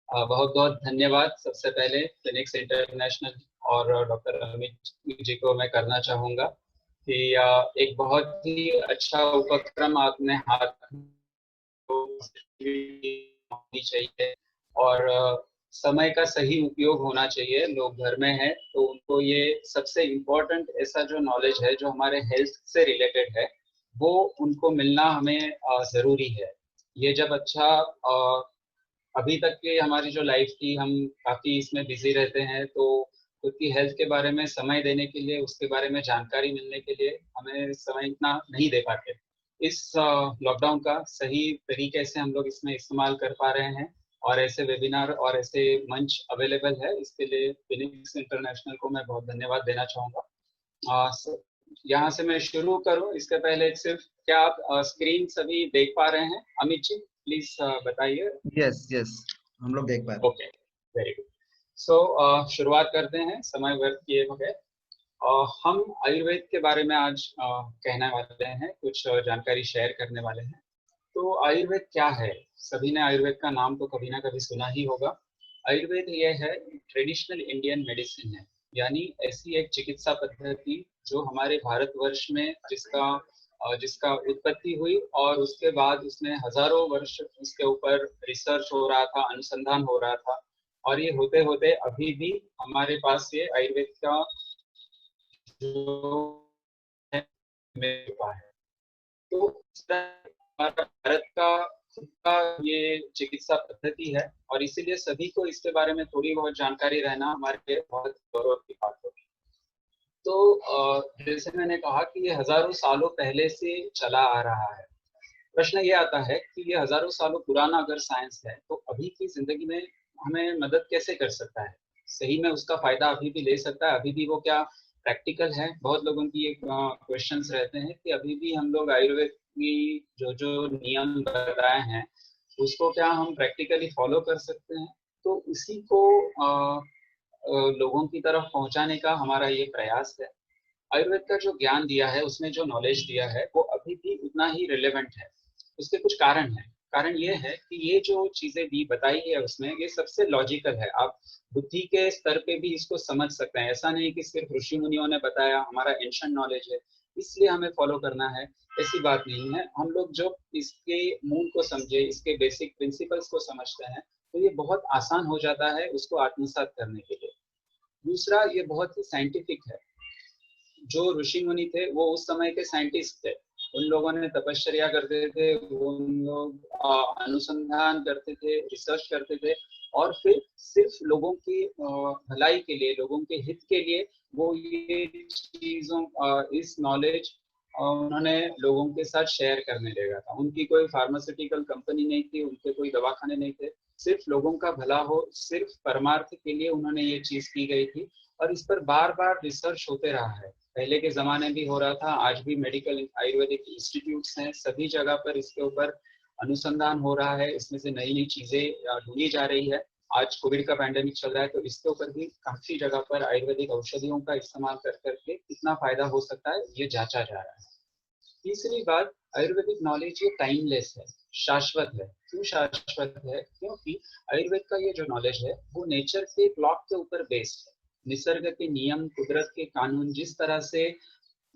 बहुत बहुत धन्यवाद। सबसे पहले फिनिक्स इंटरनेशनल और डॉक्टर अमित जी को मैं करना चाहूँगा कि एक बहुत ही अच्छा उपक्रम आपने हाथ होनी चाहिए और समय का सही उपयोग होना चाहिए। लोग घर में हैं तो उनको ये सबसे इम्पोर्टेंट ऐसा जो नॉलेज है जो हमारे हेल्थ से रिलेटेड है वो उनको मिलना हमें ज़रूरी है। ये जब अच्छा अभी तक की हमारी जो लाइफ थी हम काफी इसमें बिजी रहते हैं, तो खुद की हेल्थ के बारे में समय देने के लिए, उसके बारे में जानकारी मिलने के लिए हमें समय इतना नहीं दे पाते। इस लॉकडाउन का सही तरीके से हम लोग इसमें इस्तेमाल कर पा रहे हैं और ऐसे वेबिनार और ऐसे मंच अवेलेबल है, इसके लिए फिनिक्स इंटरनेशनल को मैं बहुत धन्यवाद देना चाहूँगा। यहाँ से मैं शुरू करूँ इसके पहले सिर्फ क्या आप स्क्रीन सभी देख पा रहे हैं? अमित जी प्लीज बताइए। यस यस, हम लोग देख पा रहे हैं। Okay, very good. सो शुरुआत करते हैं समय व्यर्थ किए बगैर। हम आयुर्वेद के बारे में आज कहने वाले हैं, कुछ जानकारी शेयर करने वाले हैं। तो आयुर्वेद क्या है? सभी ने आयुर्वेद का नाम तो कभी ना कभी सुना ही होगा। आयुर्वेद ये है ट्रेडिशनल इंडियन मेडिसिन है, यानी ऐसी एक चिकित्सा पद्धति जो हमारे भारतवर्ष में जिसका उत्पत्ति हुई और उसके बाद उसमें हजारों वर्ष उसके ऊपर रिसर्च हो रहा था, अनुसंधान हो रहा था, और ये होते होते अभी भी हमारे पास ये आयुर्वेद का जो है मिल चुका है। तो इस तरह हमारा भारत का खुद का ये चिकित्सा पद्धति है और इसीलिए सभी को इसके बारे में थोड़ी बहुत जानकारी रहना हमारे लिए बहुत गौरव की बात होगी। तो जैसे मैंने कहा कि ये हजारों सालों पहले से चला आ रहा है। प्रश्न ये आता है कि ये हजारों सालों पुराना अगर साइंस है तो अभी की जिंदगी में हमें मदद कैसे कर सकता है? सही में उसका फायदा अभी भी ले सकता है? अभी भी वो क्या प्रैक्टिकल है? बहुत लोगों की एक क्वेश्चंस रहते हैं कि अभी भी हम लोग आयुर्वेद की जो जो नियम बताए हैं उसको क्या हम प्रैक्टिकली फॉलो कर सकते हैं? तो उसी को लोगों की तरफ पहुंचाने का हमारा ये प्रयास है। आयुर्वेद का जो ज्ञान दिया है, उसमें जो नॉलेज दिया है, वो अभी भी उतना ही रिलेवेंट है। उसके कुछ कारण हैं। कारण ये है कि ये जो चीजें दी बताई है उसमें, ये सबसे लॉजिकल है। आप बुद्धि के स्तर पे भी इसको समझ सकते हैं। ऐसा नहीं कि सिर्फ ऋषि मुनियों ने बताया, हमारा एंशिएंट नॉलेज है इसलिए हमें फॉलो करना है, ऐसी बात नहीं है। हम लोग जो इसके मूल को समझे, इसके बेसिक प्रिंसिपल्स को समझते हैं, तो ये बहुत आसान हो जाता है उसको आत्मसात करने के लिए। दूसरा, ये बहुत ही साइंटिफिक है। जो ऋषि मुनि थे वो उस समय के साइंटिस्ट थे। उन लोगों ने तपश्चर्या करते थे, उन लोग अनुसंधान करते थे, रिसर्च करते थे, और फिर सिर्फ लोगों की भलाई के लिए, लोगों के हित के लिए वो ये चीजों इस नॉलेज उन्होंने लोगों के साथ शेयर करने लगा था। उनकी कोई फार्मास्यूटिकल कंपनी नहीं थी, उनके कोई दवाखाने नहीं थे, सिर्फ लोगों का भला हो, सिर्फ परमार्थ के लिए उन्होंने ये चीज की गई थी। और इस पर बार बार रिसर्च होते रहा है। पहले के जमाने भी हो रहा था, आज भी मेडिकल आयुर्वेदिक इंस्टीट्यूट्स हैं, सभी जगह पर इसके ऊपर अनुसंधान हो रहा है। इसमें से नई नई चीजें ढूंढी जा रही है। आज कोविड का पैंडेमिक चल रहा है तो इसके ऊपर भी काफी जगह पर आयुर्वेदिक औषधियों का इस्तेमाल कर करके कितना फायदा हो सकता है ये जांचा जा रहा है। तीसरी बात, आयुर्वेदिक नॉलेज ये टाइमलेस है, शाश्वत है। क्यों शाश्वत है? क्योंकि आयुर्वेद का ये जो नॉलेज है वो नेचर के क्लॉक के ऊपर बेस्ड है। निसर्ग के नियम, कुदरत के कानून, जिस तरह से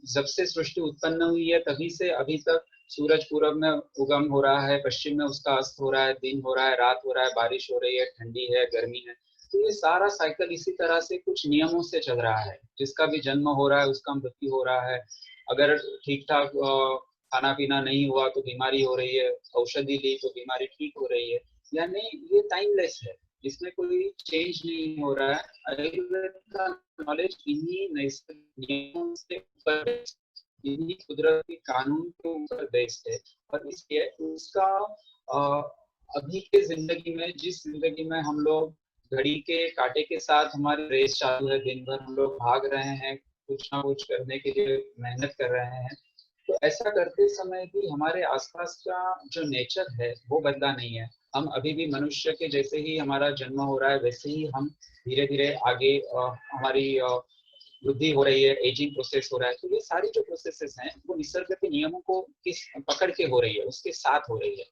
जब से सृष्टि उत्पन्न हुई है तभी से अभी तक सूरज पूरब में उगम हो रहा है, पश्चिम में उसका अस्त हो रहा है, दिन हो रहा है, रात हो रहा है, बारिश हो रही है, ठंडी है, गर्मी है। तो ये सारा साइकिल इसी तरह से कुछ नियमों से चल रहा है। जिसका भी जन्म हो रहा है उसका मृत्यु हो रहा है। अगर ठीक ठाक खाना पीना नहीं हुआ तो बीमारी हो रही है, औषधि ली तो बीमारी ठीक हो रही है। यानी ये टाइमलेस है, इसमें कोई चेंज नहीं हो रहा है। आयुर्वेद का नॉलेज इन्हीं नैसर्गिक नियमों से ऊपर, इन्हीं कुदरत के कानून के ऊपर बेस्ड है। और इसलिए उसका अभी के जिंदगी में, जिस जिंदगी में हम लोग घड़ी के कांटे के साथ हमारी रेस चालू है, दिन भर हम लोग भाग रहे हैं, कुछ ना कुछ करने के लिए मेहनत कर रहे हैं, तो ऐसा करते समय भी हमारे आसपास का जो नेचर है वो बदला नहीं है। हम अभी भी मनुष्य के जैसे ही हमारा जन्म हो रहा है, वैसे ही हम धीरे धीरे आगे हमारी वृद्धि हो रही है, एजिंग प्रोसेस हो रहा है। तो ये सारी जो प्रोसेसेस हैं वो निसर्ग के नियमों को किस पकड़ के हो रही है, उसके साथ हो रही है।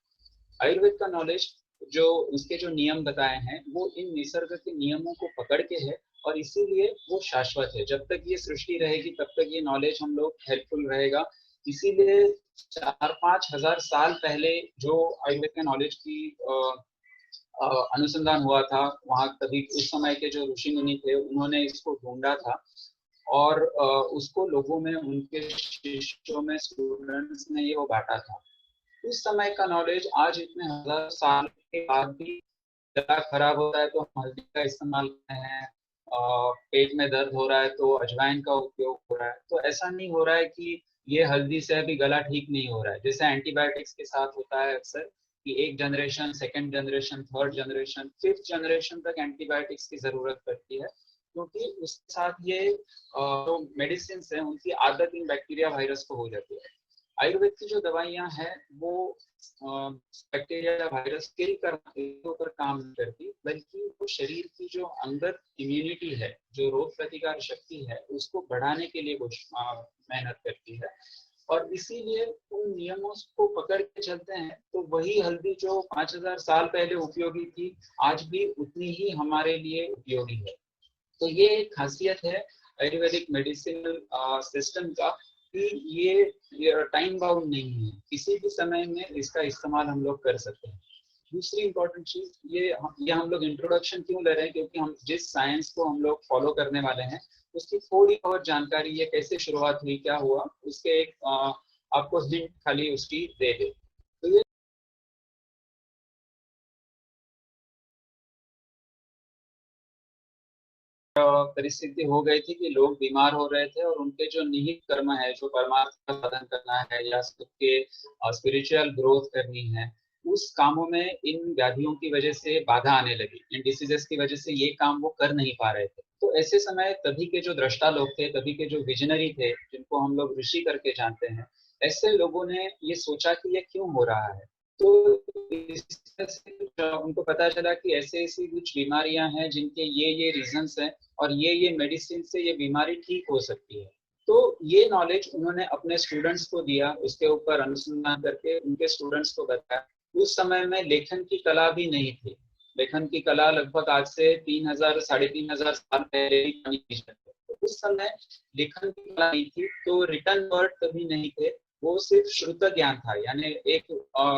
आयुर्वेद का नॉलेज जो उसके जो नियम बताए हैं वो इन निसर्ग के नियमों को पकड़ के है, और इसीलिए वो शाश्वत है। जब तक ये सृष्टि रहेगी तब तक ये नॉलेज हम लोग हेल्पफुल रहेगा। इसीलिए 4-5 हजार साल पहले जो आयुर्वेद के नॉलेज की अनुसंधान हुआ था, वहाँ तभी उस समय के जो ऋषि मुनि थे उन्होंने इसको ढूंढा था, और उसको लोगों में, उनके शिष्यों में, स्टूडेंट्स में ये वो बांटा था। उस समय का नॉलेज आज इतने हजार साल के बाद भी, गला खराब होता है तो हम हल्दी का इस्तेमाल करते हैं, पेट में दर्द हो रहा है तो अजवाइन का उपयोग हो रहा है। तो ऐसा नहीं हो रहा है कि ये हल्दी से अभी गला ठीक नहीं हो रहा है, जैसे एंटीबायोटिक्स के साथ होता है अक्सर कि एक generation, second generation, third generation, fifth generation तक एंटीबायोटिक्स की जरूरत पड़ती है, क्योंकि उसके साथ ये जो मेडिसिन है उनकी आदत इन बैक्टीरिया वायरस को हो जाती है। आयुर्वेद की जो दवाइयां हैं वो बैक्टीरिया या वायरस किल करने के ऊपर काम नहीं करती, बल्कि वो शरीर की जो अंदर इम्यूनिटी है, जो रोग प्रतिकार शक्ति है, उसको बढ़ाने के लिए वो मेहनत करती है। और इसीलिए उन नियमों को पकड़ के चलते हैं तो वही हल्दी जो 5,000 साल पहले उपयोगी थी, आज भी उतनी ही हमारे लिए उपयोगी है। तो ये एक खासियत है आयुर्वेदिक मेडिसिनल सिस्टम का कि ये टाइम बाउंड नहीं है, किसी भी समय में इसका इस्तेमाल हम लोग कर सकते हैं। दूसरी इंपॉर्टेंट चीज ये हम लोग इंट्रोडक्शन क्यों ले रहे हैं, क्योंकि हम जिस साइंस को हम लोग फॉलो करने वाले हैं उसकी थोड़ी बहुत जानकारी, ये कैसे शुरुआत हुई, क्या हुआ, उसके एक आपको हिंट खाली उसकी दे दे। तो ये परिस्थिति हो गई थी कि लोग बीमार हो रहे थे और उनके जो निहित कर्म है, जो परमार्थ का साधन करना है या सबके स्पिरिचुअल ग्रोथ करनी है, उस कामों में इन व्याधियों की वजह से बाधा आने लगी, इन डिसीजेस की वजह से ये काम वो कर नहीं पा रहे थे। तो ऐसे समय तभी के जो दृष्टा लोग थे, तभी के जो विजनरी थे, जिनको हम लोग ऋषि करके जानते हैं, ऐसे लोगों ने ये सोचा कि ये क्यों हो रहा है। तो इस तरह से उनको पता चला कि ऐसे ऐसी कुछ बीमारियां हैं जिनके ये रीजंस हैं, और ये मेडिसिन से ये बीमारी ठीक हो सकती है। तो ये नॉलेज उन्होंने अपने स्टूडेंट्स को दिया, उसके ऊपर अनुसंधान करके उनके स्टूडेंट्स को बताया। उस समय में लेखन की कला भी नहीं थी। लेखन की कला लगभग आज से 3,000 3,500 साल पहले ही बनी जाती है। तो उस समय लेखन की कला नहीं थी, तो रिटर्न वर्ड कभी नहीं थे। वो सिर्फ श्रुत ज्ञान था, यानी एक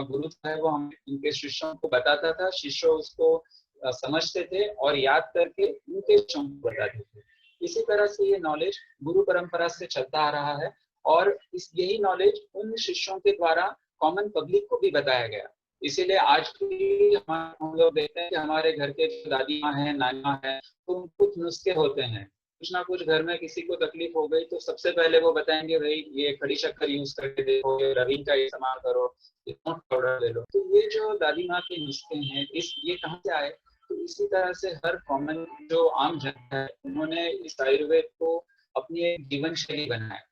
गुरु है वो हम उनके शिष्यों को बताता था, शिष्य उसको समझते थे और याद करके उनके शिष्यों को बताते थे। इसी तरह से ये नॉलेज गुरु परंपरा से चलता आ रहा है, और यही नॉलेज उन शिष्यों के द्वारा कॉमन पब्लिक को भी बताया गया। इसीलिए आज भी हम लोग देखते हैं कि हमारे घर के जो दादी माँ है, नानी माँ है, तो कुछ नुस्खे होते हैं, कुछ ना कुछ घर में किसी को तकलीफ हो गई तो सबसे पहले वो बताएंगे भाई ये खड़ी शक्कर यूज करके देखो, ये रवीन का इस्तेमाल करो, पाउडर ले लो। तो ये जो दादी माँ के नुस्खे हैं, ये कहाँ से आए? तो इसी तरह से हर कॉमन जो आम जनता है उन्होंने इस आयुर्वेद को अपनी एक जीवन शैली बनाया।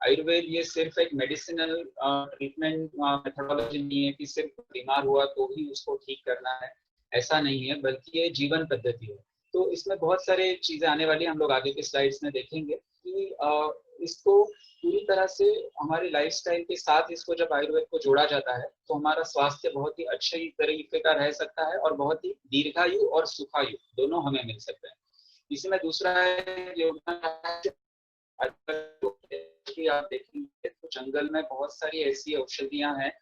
आयुर्वेद ये सिर्फ एक मेडिसिनल ट्रीटमेंट मेथोडोलॉजी नहीं है कि सिर्फ बीमार हुआ तो ही उसको ठीक करना है, ऐसा नहीं है, बल्कि ये जीवन पद्धति है। तो इसमें बहुत सारे चीजें आने वाली, हम लोग आगे के स्लाइड्स में देखेंगे कि इसको पूरी तरह से हमारी लाइफस्टाइल के साथ इसको जब आयुर्वेद को जोड़ा जाता है तो हमारा स्वास्थ्य बहुत ही अच्छे तरीके का रह सकता है, और बहुत ही दीर्घायु और सुखायु दोनों हमें मिल सकते हैं। इसमें दूसरा है योगदान कि आप देखेंगे तो जंगल में बहुत सारी ऐसी औषधियां हैं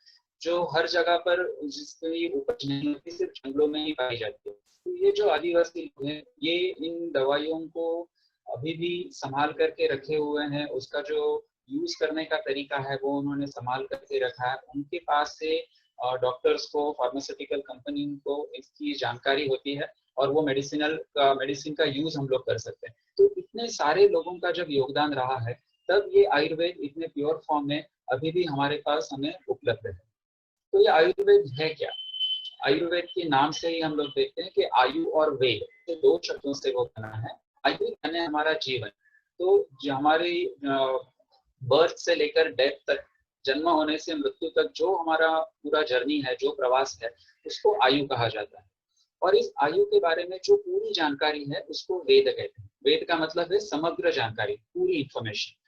जो हर जगह पर जिसकी उपज नहीं होती, सिर्फ जंगलों में ही पाई जाती है। तो ये जो आदिवासी लोग हैं ये इन दवाइयों को अभी भी संभाल करके रखे हुए हैं, उसका जो यूज करने का तरीका है वो उन्होंने संभाल करके रखा है। उनके पास से डॉक्टर्स को, फार्मास्यूटिकल कंपनी को इसकी जानकारी होती है, और वो मेडिसिन का यूज हम लोग कर सकते हैं। तो इतने सारे लोगों का जब योगदान रहा है, तब ये आयुर्वेद इतने प्योर फॉर्म में अभी भी हमारे पास हमें उपलब्ध है। तो ये आयुर्वेद है क्या? आयुर्वेद के नाम से ही हम लोग देखते हैं कि आयु और वेद, तो दो शब्दों से वो बना है। आयु यानी हमारा जीवन, तो जो हमारी बर्थ से लेकर डेथ तक, जन्म होने से मृत्यु तक जो हमारा पूरा जर्नी है, जो प्रवास है, उसको आयु कहा जाता है। और इस आयु के बारे में जो पूरी जानकारी है उसको वेद कहते हैं। वेद का मतलब है समग्र जानकारी, पूरी इंफॉर्मेशन,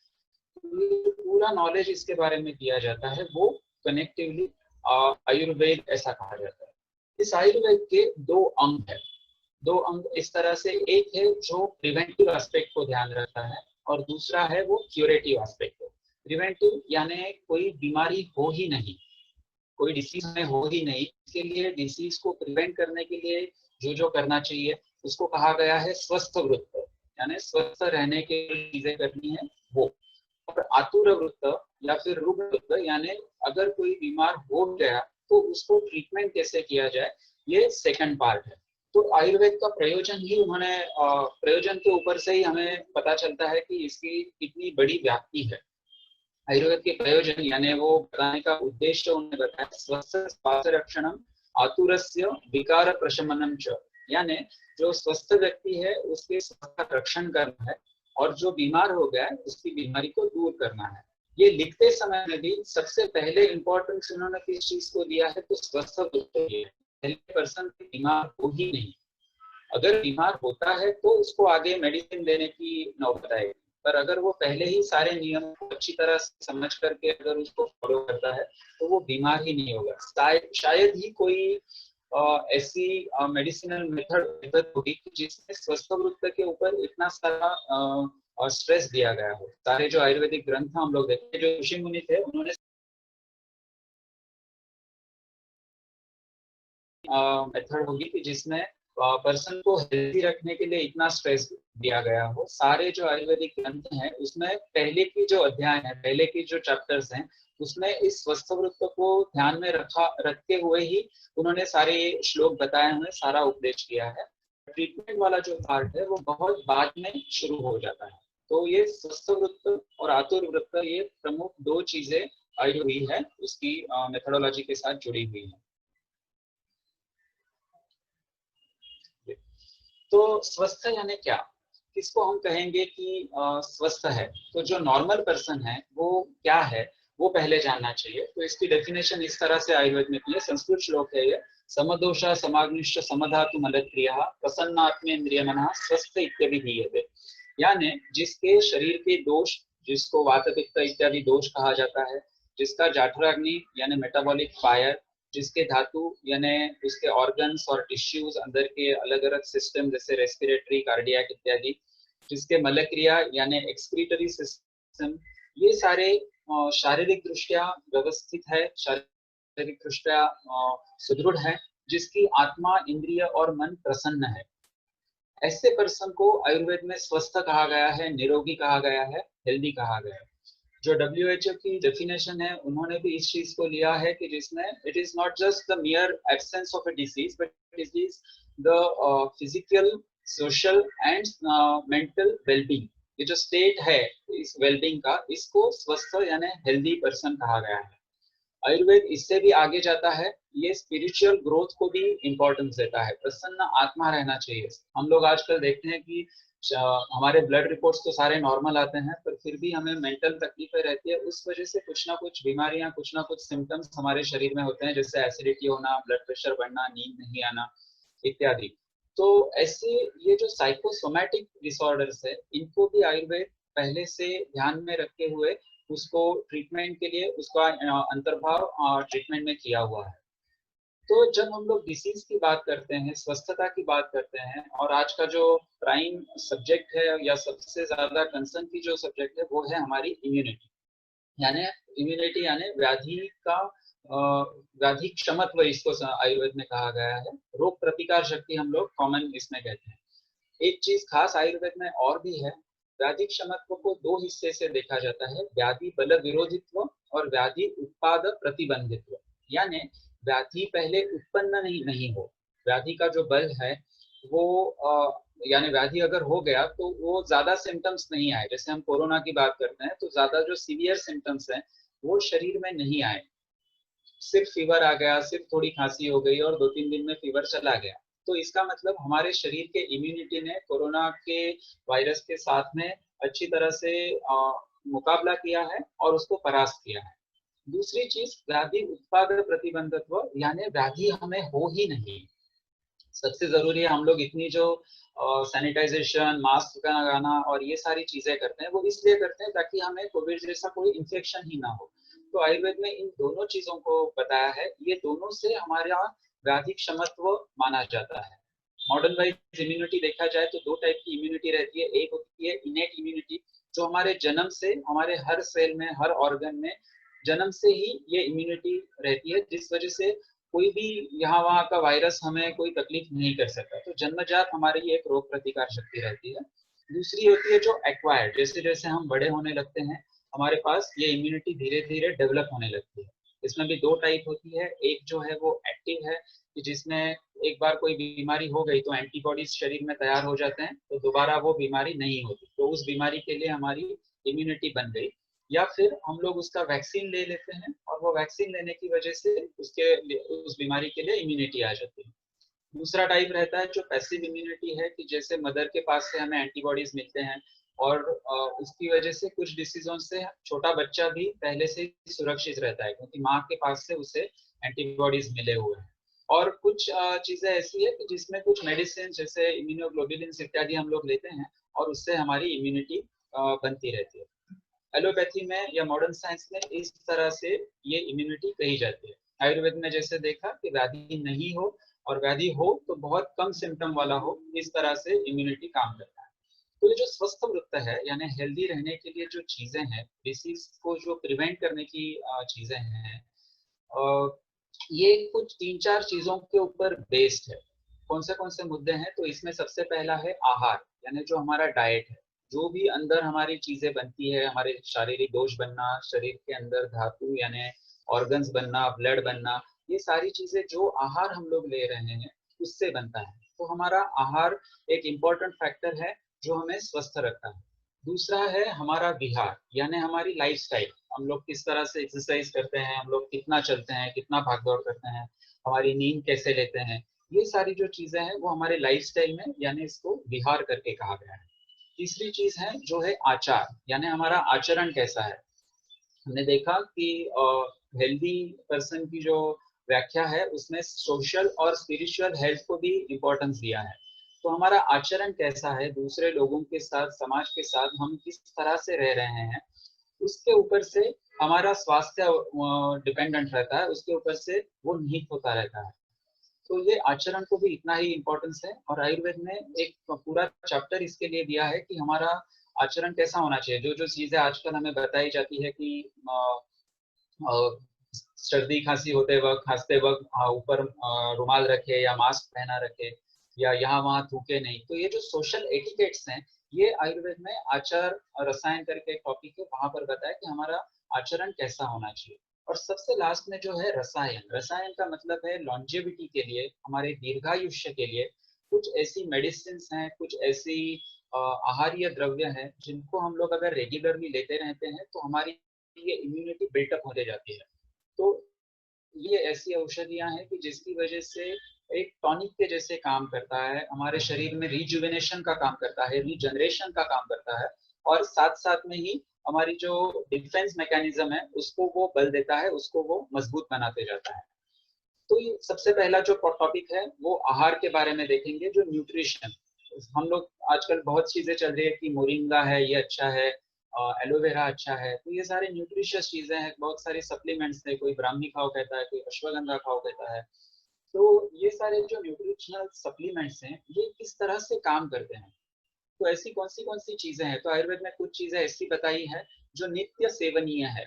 पूरा नॉलेज इसके बारे में दिया जाता है, वो कनेक्टिवली आयुर्वेद ऐसा कहा जाता है। इस आयुर्वेद के दो अंग है। दो अंग इस तरह से, एक है जो प्रिवेंटिव एस्पेक्ट को ध्यान रखता है और दूसरा है वो क्यूरेटिव एस्पेक्ट को। प्रिवेंटिव यानी कोई बीमारी हो ही नहीं, कोई डिसीज में हो ही नहीं, इसके लिए डिसीज को प्रिवेंट करने के लिए जो जो करना चाहिए उसको कहा गया है स्वस्थ वृत्त, यानी स्वस्थ रहने के लिए चीजें करनी है वो। और आतुर वृत्त या फिर रुग्ण वृत्त, यानी अगर कोई बीमार हो गया तो उसको ट्रीटमेंट कैसे किया जाए, ये सेकंड पार्ट है। तो आयुर्वेद का प्रयोजन ही उन्होंने प्रयोजन के ऊपर से ही हमें पता चलता है कि इसकी कितनी बड़ी व्याप्ति है। आयुर्वेद के प्रयोजन यानी वो बताने का उद्देश्य उन्होंने बताया, स्वस्थ स्वास्थ्य रक्षणम आतुरस्य विकार प्रशमनम च, यानी जो स्वस्थ व्यक्ति है उसके स्वास्थ्य का रक्षण करना है और जो बीमार हो गया है उसकी बीमारी को दूर करना है। ये लिखते समय में भी सबसे पहले इंपॉर्टेंस उन्होंने किस चीज को दिया है, तो स्वस्थ पहले पर्सन बीमार हो ही नहीं, अगर बीमार होता है तो उसको आगे मेडिसिन देने की नौबत आएगी, पर अगर वो पहले ही सारे नियम को अच्छी तरह से समझ करके अगर उसको फॉलो करता है तो वो बीमार ही नहीं होगा। शायद ही कोई ऐसी मेडिसिनल मेथड होगी जिसमें स्वस्थ वृत्त के ऊपर इतना सारा स्ट्रेस दिया गया हो। सारे जो आयुर्वेदिक ग्रंथ हम लोग देखते हैं, जो ऋषि मुनि थे उन्होंने मेथड होगी कि जिसमें पर्सन को हेल्दी रखने के लिए इतना स्ट्रेस दिया गया हो। सारे जो आयुर्वेदिक ग्रंथ हैं उसमें पहले की जो अध्याय है, पहले की जो चैप्टर्स हैं, उसमें इस स्वस्थ वृत्त को ध्यान में रखते हुए ही उन्होंने सारे श्लोक बताए हुए, सारा उपदेश किया है। ट्रीटमेंट वाला जो पार्ट है वो बहुत बाद में शुरू हो जाता है। तो ये स्वस्थ वृत्त और आतुर वृत्त, ये प्रमुख दो चीजें आई हुई है उसकी मेथोडोलॉजी के साथ जुड़ी हुई है। तो स्वस्थ यानी क्या, किसको हम कहेंगे कि स्वस्थ है? तो जो नॉर्मल पर्सन है वो क्या है, वो पहले जानना चाहिए। तो इसकी डेफिनेशन इस तरह से आयुर्वेद में की है, संस्कृत श्लोक है ये, समदोषा समाग्निश्च समधातु मलक्रिया प्रसन्नात्मेन्द्रिय मनः स्वस्थ इत्यभिधीयते, यानी जिसके शरीर के दोष, जिसको वात पित्त इत्यादि दोष कहा जाता है, जिसका जाठराग्नि यानी मेटाबॉलिक फायर, जिसके धातु यानी उसके ऑर्गन्स और टिश्यूज अंदर के अलग अलग सिस्टम जैसे रेस्पिरेटरी, कार्डियक इत्यादि, जिसके मलक्रिया यानी एक्सक्रीटरी सिस्टम, ये सारे शारीरिक दृष्टिया व्यवस्थित है, शारीरिक दृष्टिया सुदृढ़ है, जिसकी आत्मा, इंद्रिय और मन प्रसन्न है, ऐसे पर्सन को आयुर्वेद में स्वस्थ कहा गया है, निरोगी कहा गया है, हेल्दी कहा गया है। जो WHO की डेफिनेशन है उन्होंने भी इस चीज को लिया है कि जिसमें it is not just the मियर absence of a disease but it is the physical, social and mental wellbeing. ये जो स्टेट है इस वेलबींग का, इसको स्वस्थ यानी हेल्दी पर्सन कहा गया है। आयुर्वेद इससे भी आगे जाता है, ये स्पिरिचुअल ग्रोथ को भी इंपॉर्टेंस देता है, प्रसन्न आत्मा रहना चाहिए। हम लोग आजकल देखते हैं कि हमारे ब्लड रिपोर्ट्स तो सारे नॉर्मल आते हैं, पर फिर भी हमें मेंटल तकलीफें रहती है, उस वजह से कुछ ना कुछ बीमारियां, कुछ ना कुछ सिम्टम्स हमारे शरीर में होते हैं, जैसे एसिडिटी होना, ब्लड प्रेशर बढ़ना, नींद नहीं आना इत्यादि। तो ऐसे ये जो साइकोसोमैटिक डिसऑर्डर्स है, इनको भी आयुर्वेद पहले से ध्यान में रखते हुए उसको ट्रीटमेंट के लिए उसका अंतर्भाव ट्रीटमेंट में किया हुआ है। तो जब हम लोग डिसीज की बात करते हैं, स्वस्थता की बात करते हैं, और आज का जो प्राइम सब्जेक्ट है या सबसे ज्यादा कंसर्न की जो सब्जेक्ट है वो है हमारी इम्यूनिटी, यानी इम्यूनिटी यानी व्याधि का व्याधि क्षमत्व, इसको आयुर्वेद में कहा गया है। रोग प्रतिकार शक्ति हम लोग कॉमन इसमें कहते हैं। एक चीज खास आयुर्वेद में और भी है, व्याधि क्षमत्व को दो हिस्से से देखा जाता है, व्याधि बल विरोधित्व और व्याधि उत्पाद प्रतिबंधित्व। यानी व्याधि पहले उत्पन्न नहीं हो, व्याधि का जो बल है वो यानी व्याधि अगर हो गया तो वो ज्यादा सिम्टम्स नहीं आए, जैसे हम कोरोना की बात करते हैं तो ज्यादा जो सीवियर सिम्टम्स हैं वो शरीर में नहीं आए, सिर्फ फीवर आ गया, सिर्फ थोड़ी खांसी हो गई और 2-3 दिन में फीवर चला गया। तो इसका मतलब हमारे शरीर के इम्यूनिटी ने कोरोना के वायरस के साथ में अच्छी तरह से मुकाबला किया है और उसको परास्त किया है। दूसरी चीज व्याधि उत्पाद प्रतिबंधत्व, यानी व्याधि हमें हो ही नहीं। सबसे जरूरी है, हम लोग इतनी जो सैनिटाइजेशन, मास्क का लगाना और ये सारी चीजें करते हैं वो इसलिए करते हैं ताकि हमें कोविड जैसा कोई इन्फेक्शन ही ना हो। तो आयुर्वेद में इन दोनों चीजों को बताया है, ये दोनों से हमारा व्याधि क्षमत्व माना जाता है। मॉडर्न वाइज इम्यूनिटी देखा जाए तो दो टाइप की इम्यूनिटी रहती है। एक होती है इनेट इम्यूनिटी, जो हमारे जन्म से हमारे हर सेल में, हर ऑर्गन में जन्म से ही ये इम्यूनिटी रहती है, जिस वजह से कोई भी यहाँ वहाँ का वायरस हमें कोई तकलीफ नहीं कर सकता। तो जन्मजात हमारी एक रोग प्रतिकार शक्ति रहती है। दूसरी होती है जो एक्वायर्ड, जैसे जैसे हम बड़े होने लगते हैं हमारे पास ये इम्यूनिटी धीरे धीरे डेवलप होने लगती है। इसमें भी दो टाइप होती है। एक जो है वो एक्टिव है, कि जिसमें एक बार कोई बीमारी हो गई तो एंटीबॉडीज शरीर में तैयार हो जाते हैं, तो दोबारा वो बीमारी नहीं होती, तो उस बीमारी के लिए हमारी इम्यूनिटी बन गई। या फिर हम लोग उसका वैक्सीन ले लेते हैं और वो वैक्सीन लेने की वजह से उस बीमारी के लिए इम्यूनिटी आ जाती है। दूसरा टाइप रहता है जो पैसिव इम्यूनिटी है, कि जैसे मदर के पास से हमें एंटीबॉडीज मिलते हैं और उसकी वजह से कुछ डिसीजों से छोटा बच्चा भी पहले से ही सुरक्षित रहता है, क्योंकि माँ के पास से उसे एंटीबॉडीज मिले हुए हैं। और कुछ चीजें ऐसी है कि जिसमें कुछ मेडिसिन जैसे इम्यूनोग्लोबुलिन इत्यादि हम लोग लेते हैं और उससे हमारी इम्यूनिटी बनती रहती है। एलोपैथी में या मॉडर्न साइंस में इस तरह से ये इम्यूनिटी कही जाती है। आयुर्वेद में जैसे देखा कि व्याधि नहीं हो और व्याधि हो तो बहुत कम सिम्टम वाला हो, इस तरह से इम्यूनिटी काम करता है। तो ये जो स्वस्थ वृत्त है, यानी हेल्दी रहने के लिए जो चीजें हैं, डिसीज को जो प्रिवेंट करने की चीजें हैं, ये कुछ तीन चार चीजों के ऊपर बेस्ड है। कौन से मुद्दे हैं? तो इसमें सबसे पहला है आहार, यानी जो हमारा डाइट है। जो भी अंदर हमारी चीजें बनती है, हमारे शारीरिक दोष बनना, शरीर के अंदर धातु यानी ऑर्गन्स बनना, ब्लड बनना, ये सारी चीजें जो आहार हम लोग ले रहे हैं उससे बनता है। तो हमारा आहार एक इम्पोर्टेंट फैक्टर है जो हमें स्वस्थ रखता है। दूसरा है हमारा विहार, यानी हमारी लाइफस्टाइल। हम लोग किस तरह से एक्सरसाइज करते हैं, हम लोग कितना चलते हैं, कितना भागदौड़ करते हैं, हमारी नींद कैसे लेते हैं, ये सारी जो चीजें हैं वो हमारे लाइफस्टाइल में, यानी इसको विहार करके कहा गया है। तीसरी चीज है जो है आचार, यानी हमारा आचरण कैसा है। हमने देखा कि हेल्दी पर्सन की जो व्याख्या है उसमें सोशल और स्पिरिचुअल हेल्थ को भी इम्पोर्टेंस दिया है। तो हमारा आचरण कैसा है, दूसरे लोगों के साथ, समाज के साथ हम किस तरह से रह रहे हैं, उसके ऊपर से हमारा स्वास्थ्य डिपेंडेंट रहता है, उसके ऊपर से वो निहित होता रहता है। तो ये आचरण को भी इतना ही इम्पोर्टेंस है। और आयुर्वेद में एक पूरा चैप्टर इसके लिए दिया है कि हमारा आचरण कैसा होना चाहिए। जो जो चीजें आजकल हमें बताई जाती है कि सर्दी खांसी होते वक्त, खांसते वक्त ऊपर रुमाल रखे या मास्क पहना रखे या यहाँ वहाँ थूके नहीं, तो ये जो सोशल एटिकेट्स हैं, ये आयुर्वेद में आचार रसायन करके एक टॉपिक है, वहां पर बताया कि हमारा आचरण कैसा होना चाहिए। और सबसे लास्ट में जो है रसायन, रसायन का मतलब है लॉन्जेविटी के लिए, हमारे दीर्घायुष्य के लिए कुछ ऐसी मेडिसिन हैं, कुछ ऐसी आहार्य द्रव्य हैं जिनको हम लोग अगर रेगुलरली लेते रहते हैं तो हमारी ये इम्यूनिटी बिल्टअप होते जाती है। तो ये ऐसी औषधियां हैं कि जिसकी वजह से एक टॉनिक के जैसे काम करता है, हमारे शरीर में रिजुवेनेशन का काम करता है, रीजनरेशन का काम करता है, और साथ साथ में ही हमारी जो डिफेंस मैकेनिज्म है उसको वो बल देता है, उसको वो मजबूत बनाते जाता है। तो ये सबसे पहला जो टॉपिक है वो आहार के बारे में देखेंगे, जो न्यूट्रिशन। हम लोग आजकल बहुत चीजें चल रही है कि मोरिंगा है ये अच्छा है, एलोवेरा अच्छा है, तो ये सारे न्यूट्रिशियस चीजें हैं। बहुत सारे सप्लीमेंट्स है, कोई ब्राह्मी खाओ कहता है, कोई अश्वगंधा खाओ कहता है। तो ये सारे जो न्यूट्रिशनल सप्लीमेंट्स हैं ये किस तरह से काम करते हैं, तो ऐसी कौन सी चीजें हैं। तो आयुर्वेद में कुछ चीजें ऐसी बताई है जो नित्य सेवनीय है,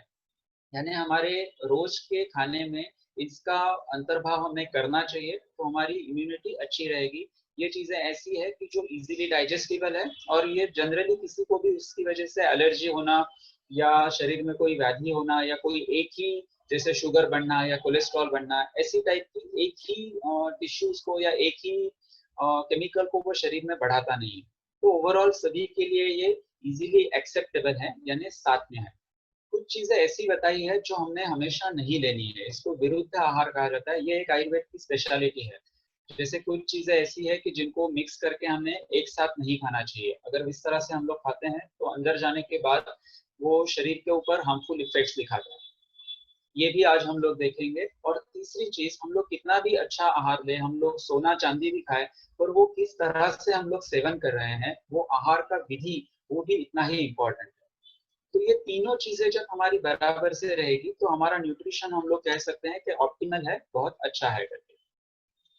यानी हमारे रोज के खाने में इसका अंतर्भाव हमें करना चाहिए, तो हमारी इम्यूनिटी अच्छी रहेगी। ये चीजें ऐसी है कि जो इजीली डाइजेस्टिबल है, और ये जनरली किसी को भी उसकी वजह से एलर्जी होना या शरीर में कोई व्याधि होना या कोई एक ही, जैसे शुगर बढ़ना या कोलेस्ट्रॉल बढ़ना, ऐसी टाइप की एक ही टिश्यूज को या एक ही केमिकल को वो शरीर में बढ़ाता नहीं है। तो ओवरऑल सभी के लिए ये इजीली एक्सेप्टेबल है, यानी साथ में है। कुछ चीजें ऐसी बताई है जो हमने हमेशा नहीं लेनी है, इसको विरुद्ध आहार कहा जाता है, ये एक आयुर्वेद की स्पेशलिटी है। जैसे कुछ चीजें ऐसी है कि जिनको मिक्स करके हमने एक साथ नहीं खाना चाहिए, अगर इस तरह से हम लोग खाते हैं तो अंदर जाने के बाद वो शरीर के ऊपर हार्मफुल इफेक्ट्स दिखाता है। ये भी आज हम लोग देखेंगे। और तीसरी चीज, हम लोग कितना भी अच्छा आहार ले, हम लोग सोना चांदी भी खाए, पर वो किस तरह से हम लोग सेवन कर रहे हैं, वो आहार का विधि, वो भी इतना ही इम्पोर्टेंट है। तो ये तीनों चीजें जब हमारी बराबर से रहेगी तो हमारा न्यूट्रिशन हम लोग कह सकते हैं कि ऑप्टिमल है, बहुत अच्छा है करके।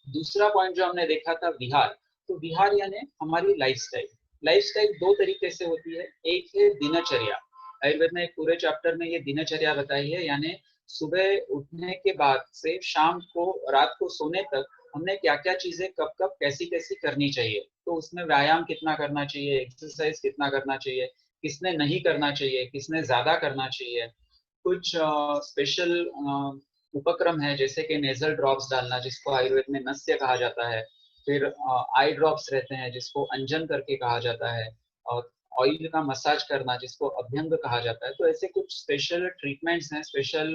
दूसरा पॉइंट जो हमने देखा था विहार, तो विहार यानी हमारी लाइफस्टाइल। लाइफस्टाइल दो तरीके से होती है, एक है दिनचर्या। आयुर्वेद ने एक पूरे चैप्टर में ये दिनचर्या बताई है, यानी सुबह उठने के बाद से शाम को, रात को सोने तक हमने क्या क्या चीजें कब कब कैसी कैसी करनी चाहिए। तो उसमें व्यायाम कितना करना चाहिए, एक्सरसाइज कितना करना चाहिए, किसने नहीं करना चाहिए, किसने ज्यादा करना चाहिए। कुछ स्पेशल उपक्रम है, जैसे कि नेजल ड्रॉप्स डालना जिसको आयुर्वेद में नस्य कहा जाता है, फिर आई ड्रॉप्स रहते हैं जिसको अंजन करके कहा जाता है, और ऑयल का मसाज करना जिसको अभ्यंग कहा जाता है। तो ऐसे कुछ स्पेशल ट्रीटमेंट्स हैं, स्पेशल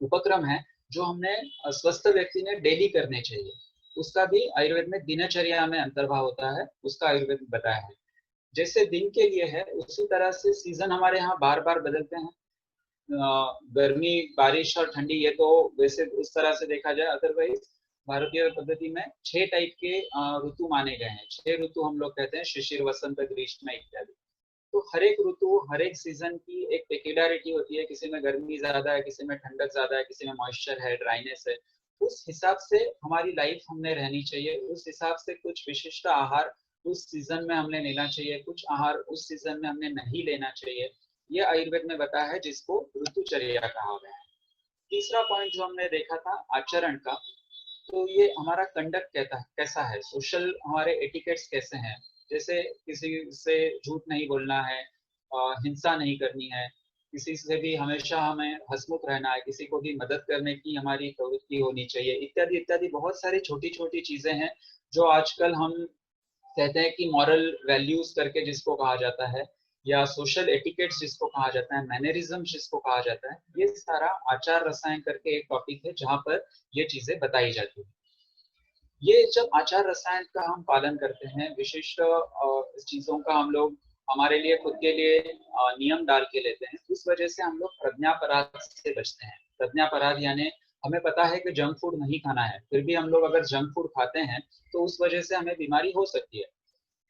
उपक्रम है जो हमने स्वस्थ व्यक्ति ने डेली करने चाहिए। उसका भी आयुर्वेद में दिनचर्या में अंतर्भाव होता है, उसका आयुर्वेद में बताया है। जैसे दिन के लिए है उसी तरह से सीजन हमारे यहाँ बार बार बदलते हैं। गर्मी, बारिश और ठंडी, ये तो वैसे उस तरह से देखा जाए, अदरवाइज भारतीय पद्धति में 6 टाइप के ऋतु माने गए हैं। 6 ऋतु हम लोग कहते हैं, शिशिर, वसंत, ग्रीष्म इत्यादि। तो हर एक ऋतु, हर एक सीजन की एक पेक्युलरिटी होती है, किसी में गर्मी ज्यादा है, किसी में ठंडक ज्यादा है, किसी में मॉइस्चर है, ड्राइनेस है। उस हिसाब से हमारी लाइफ हमने रहनी चाहिए, उस हिसाब से कुछ विशिष्ट आहार उस सीजन में हमने लेना चाहिए, कुछ आहार उस सीजन में हमने नहीं लेना चाहिए। ये आयुर्वेद में बताया है, जिसको ऋतुचर्या कहा गया है। तीसरा पॉइंट जो हमने देखा था आचरण का, तो ये हमारा कंडक्ट कहता है कैसा है, सोशल हमारे एटिकेट्स कैसे हैं। जैसे किसी से झूठ नहीं बोलना है, हिंसा नहीं करनी है, किसी से भी हमेशा हमें हंसमुख रहना है, किसी को भी मदद करने की हमारी प्रवृत्ति होनी चाहिए, इत्यादि इत्यादि। बहुत सारी छोटी छोटी चीजें हैं जो आजकल हम कहते हैं कि मॉरल वैल्यूज करके जिसको कहा जाता है, या सोशल एटिकेट्स जिसको कहा जाता है, मैनरिज्म जिसको कहा जाता है, ये सारा आचार रसायन करके एक टॉपिक है जहाँ पर ये चीजें बताई जाती है। ये जब आचार रसायन का हम पालन करते हैं, विशिष्ट चीजों का हम लोग हमारे लिए खुद के लिए नियम डाल के लेते हैं, उस वजह से हम लोग प्रज्ञापराध से बचते हैं। प्रज्ञापराध यानी हमें पता है कि जंक फूड नहीं खाना है, फिर भी हम लोग अगर जंक फूड खाते हैं तो उस वजह से हमें बीमारी हो सकती है।